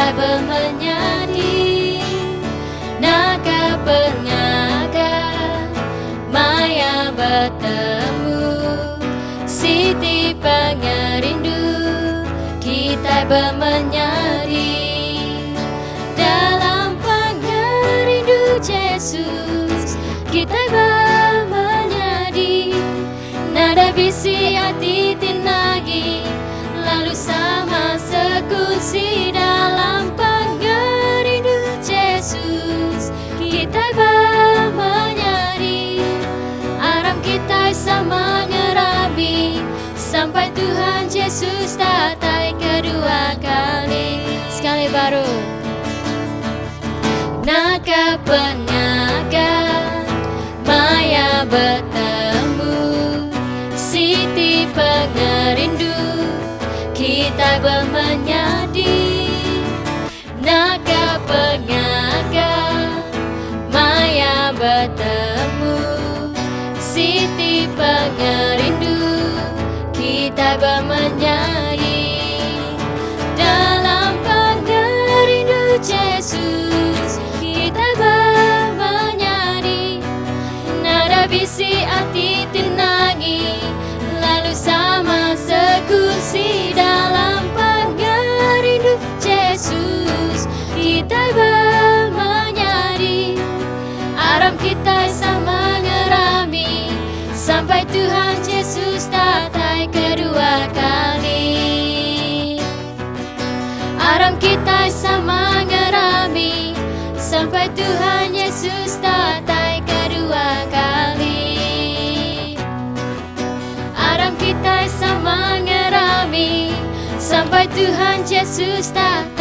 kita bermenyanyi. Naga pengaga Maya bertemu, Siti pengerindu, kita bermenyanyi. Dalam pengerindu Yesus, kita bermenyanyi. Nada bisi hati tinagi, lalu sama sekusi. Dalam pengerindu Yesus, kita bermenyanyi. Aram kita sama ngerabi, sampai Tuhan Yesus datang kedua kali. Sekali baru. Naga pengaga Maya bertemu, Siti pengerindu, kita bermenyanyi. Naga pengaga Maya bertemu, Siti pengerindu, kita bermenyanyi. Dalam pengerindu Yesus, kita bermenyanyi. Nada bisi hati tinangi, lalu sama sekusi. Dalam pengerindu Yesus, kita bermenyanyi. Aram kita sama ngerami, sampai Tuhan Yesus datang kedua kali. Aram kita sama ngerami, sampai Tuhan Yesus datang kedua kali. Aram kita sama ngerami, sampai Tuhan Yesus datang.